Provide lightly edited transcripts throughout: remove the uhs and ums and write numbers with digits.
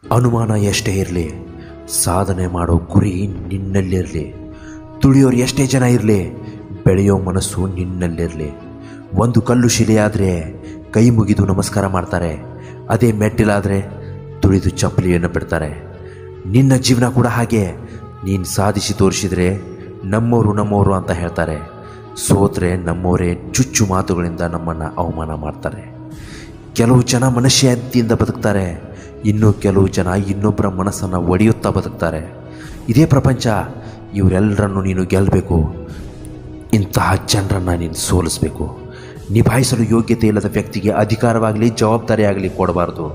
ಅನುಮಾನ ಎಷ್ಟೇ ಇರಲಿ, ಸಾಧನೆ ಮಾಡೋ ಗುರಿ ನಿನ್ನಲ್ಲಿರಲಿ. ತುಳಿಯೋರು ಎಷ್ಟೇ ಜನ ಇರಲಿ, ಬೆಳೆಯೋ ಮನಸ್ಸು ನಿನ್ನಲ್ಲಿರಲಿ. ಒಂದು ಕಲ್ಲು ಶಿಲೆಯಾದರೆ ಕೈ ಮುಗಿದು ನಮಸ್ಕಾರ ಮಾಡ್ತಾರೆ, ಅದೇ ಮೆಟ್ಟಿಲಾದರೆ ತುಳಿದು ಚಪ್ಪಲಿಯನ್ನು ಬಿಡ್ತಾರೆ. ನಿನ್ನ ಜೀವನ ಕೂಡ ಹಾಗೆ. ನೀನು ಸಾಧಿಸಿ ತೋರಿಸಿದರೆ ನಮ್ಮವರು ಅಂತ ಹೇಳ್ತಾರೆ, ಸೋತ್ರೆ ನಮ್ಮವರೇ ಚುಚ್ಚು ಮಾತುಗಳಿಂದ ನಮ್ಮನ್ನು ಅವಮಾನ ಮಾಡ್ತಾರೆ. ಕೆಲವು ಜನ ಮನುಷ್ಯತೆಯಿಂದ ಬದುಕ್ತಾರೆ, ಇನ್ನು ಕೆಲವು ಜನ ಇನ್ನೊಬ್ಬರ ಮನಸ್ಸನ್ನು ಒಡೆಯುತ್ತಾ ಬದುಕ್ತಾರೆ. ಇದೇ ಪ್ರಪಂಚ. ಇವರೆಲ್ಲರನ್ನು ನೀನು ಗೆಲ್ಲಬೇಕು. ಇಂತಹ ಜನರನ್ನು ನೀನು ಸೋಲಿಸಬೇಕು. ನಿಭಾಯಿಸಲು ಯೋಗ್ಯತೆ ಇಲ್ಲದ ವ್ಯಕ್ತಿಗೆ ಅಧಿಕಾರವಾಗಲಿ ಜವಾಬ್ದಾರಿ ಆಗಲಿ ಕೊಡಬಾರ್ದು.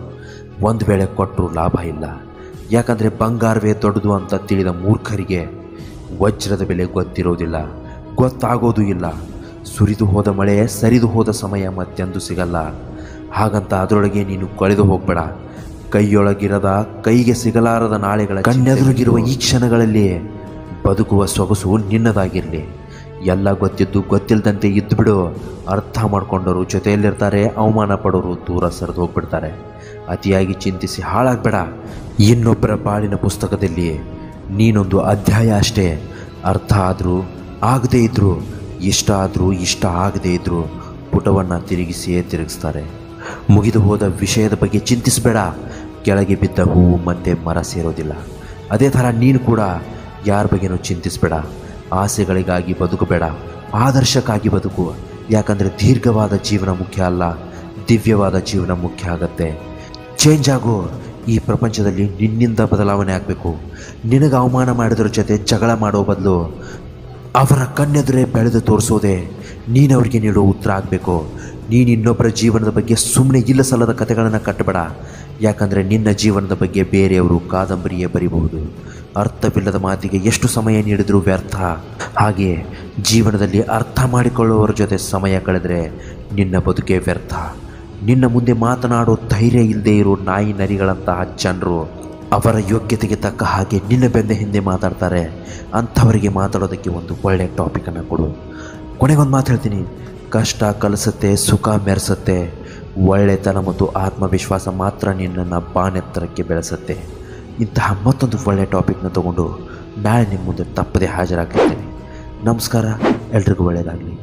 ಒಂದು ವೇಳೆ ಕೊಟ್ಟರೂ ಲಾಭ ಇಲ್ಲ. ಯಾಕಂದರೆ ಬಂಗಾರವೇ ದೊಡ್ಡದು ಅಂತ ತಿಳಿದ ಮೂರ್ಖರಿಗೆ ವಜ್ರದ ಬೆಲೆ ಗೊತ್ತಿರೋದಿಲ್ಲ, ಗೊತ್ತಾಗೋದು ಇಲ್ಲ. ಸುರಿದು ಹೋದ ಮಳೆ ಸರಿದು ಹೋದ ಸಮಯ ಮತ್ತೆಂದು ಸಿಗಲ್ಲ. ಹಾಗಂತ ಅದರೊಳಗೆ ನೀನು ಕಳೆದು ಹೋಗಬೇಡ. ಕೈಯೊಳಗಿರದ ಕೈಗೆ ಸಿಗಲಾರದ ನಾಳೆಗಳ ಕಣ್ಣೆದುರಿಗಿರುವ ಈ ಕ್ಷಣಗಳಲ್ಲಿ ಬದುಕುವ ಸೊಗಸು ನಿನ್ನದಾಗಿರಲಿ. ಎಲ್ಲ ಗೊತ್ತಿದ್ದು ಗೊತ್ತಿಲ್ಲದಂತೆ ಇದ್ದು ಬಿಡು. ಅರ್ಥ ಮಾಡ್ಕೊಂಡವರು ಜೊತೆಯಲ್ಲಿರ್ತಾರೆ, ಅವಮಾನ ಪಡೋರು ದೂರ ಸರಿದು ಹೋಗ್ಬಿಡ್ತಾರೆ. ಅತಿಯಾಗಿ ಚಿಂತಿಸಿ ಹಾಳಾಗಬೇಡ. ಇನ್ನೊಬ್ಬರ ಬಾಳಿನ ಪುಸ್ತಕದಲ್ಲಿ ನೀನೊಂದು ಅಧ್ಯಾಯ ಅಷ್ಟೇ. ಅರ್ಥ ಆದರೂ ಆಗದೇ ಇದ್ದರೂ, ಇಷ್ಟ ಆದರೂ ಇಷ್ಟ ಆಗದೇ ಇದ್ದರೂ ಪುಟವನ್ನು ತಿರುಗಿಸಿಯೇ ತಿರುಗಿಸ್ತಾರೆ. ಮುಗಿದು ಹೋದ ವಿಷಯದ ಬಗ್ಗೆ ಚಿಂತಿಸಬೇಡ. ಕೆಳಗೆ ಬಿದ್ದ ಹೂವು ಮತ್ತೆ ಮರ ಸೇರೋದಿಲ್ಲ. ಅದೇ ಥರ ನೀನು ಕೂಡ ಯಾರ ಬಗ್ಗೆನೂ ಚಿಂತಿಸಬೇಡ. ಆಸೆಗಳಿಗಾಗಿ ಬದುಕಬೇಡ, ಆದರ್ಶಕ್ಕಾಗಿ ಬದುಕು. ಯಾಕಂದರೆ ದೀರ್ಘವಾದ ಜೀವನ ಮುಖ್ಯ ಅಲ್ಲ, ದಿವ್ಯವಾದ ಜೀವನ ಮುಖ್ಯ ಆಗತ್ತೆ. ಚೇಂಜ್ ಆಗೋ. ಈ ಪ್ರಪಂಚದಲ್ಲಿ ನಿನ್ನಿಂದ ಬದಲಾವಣೆ ಆಗಬೇಕು. ನಿನಗೆ ಅವಮಾನ ಮಾಡಿದ್ರ ಜೊತೆ ಜಗಳ ಮಾಡೋ ಬದಲು ಅವರ ಕಣ್ಣೆದುರೇ ಬೆಳೆದು ತೋರಿಸೋದೆ ನೀನವ್ರಿಗೆ ನೀಡೋ ಉತ್ತರ ಆಗಬೇಕು. ನೀನು ಇನ್ನೊಬ್ಬರ ಜೀವನದ ಬಗ್ಗೆ ಸುಮ್ಮನೆ ಇಲ್ಲ ಸಲ್ಲದ ಕಥೆಗಳನ್ನು ಕಟ್ಟಬೇಡ. ಯಾಕಂದರೆ ನಿನ್ನ ಜೀವನದ ಬಗ್ಗೆ ಬೇರೆಯವರು ಕಾದಂಬರಿಯೇ ಬರೀಬಹುದು. ಅರ್ಥವಿಲ್ಲದ ಮಾತಿಗೆ ಎಷ್ಟು ಸಮಯ ನೀಡಿದರೂ ವ್ಯರ್ಥ. ಹಾಗೆಯೇ ಜೀವನದಲ್ಲಿ ಅರ್ಥ ಮಾಡಿಕೊಳ್ಳುವವರ ಜೊತೆ ಸಮಯ ಕಳೆದರೆ ನಿನ್ನ ಬದುಕೇ ವ್ಯರ್ಥ. ನಿನ್ನ ಮುಂದೆ ಮಾತನಾಡೋ ಧೈರ್ಯ ಇಲ್ಲದೆ ಇರೋ ನಾಯಿ ನರಿಗಳಂತಹ ಜನರು ಅವರ ಯೋಗ್ಯತೆಗೆ ತಕ್ಕ ಹಾಗೆ ನಿನ್ನ ಬೆನ್ನ ಹಿಂದೆ ಮಾತಾಡ್ತಾರೆ. ಅಂಥವರಿಗೆ ಮಾತಾಡೋದಕ್ಕೆ ಒಂದು ಒಳ್ಳೆಯ ಟಾಪಿಕನ್ನು ಕೊಡು. ಕೊನೆಗೊಂದು ಮಾತು ಹೇಳ್ತೀನಿ, ಕಷ್ಟ ಕಲಿಸುತ್ತೆ, ಸುಖ ಮೆರೆಸುತ್ತೆ. ಒಳ್ಳೆತನ ಮತ್ತು ಆತ್ಮವಿಶ್ವಾಸ ಮಾತ್ರ ನಿನ್ನನ್ನು ಬಾನೆತ್ತರಕ್ಕೆ ಬೆಳೆಸುತ್ತೆ. ಇಂತಹ ಮತ್ತೊಂದು ಒಳ್ಳೆಯ ಟಾಪಿಕ್ನ ತಗೊಂಡು ನಾಳೆ ನಿಮ್ಮ ಮುಂದೆ ತಪ್ಪದೇ ಹಾಜರಾಗ್ತಿದ್ದೇನೆ. ನಮಸ್ಕಾರ, ಎಲ್ರಿಗೂ ಒಳ್ಳೆಯದಾಗಲಿ.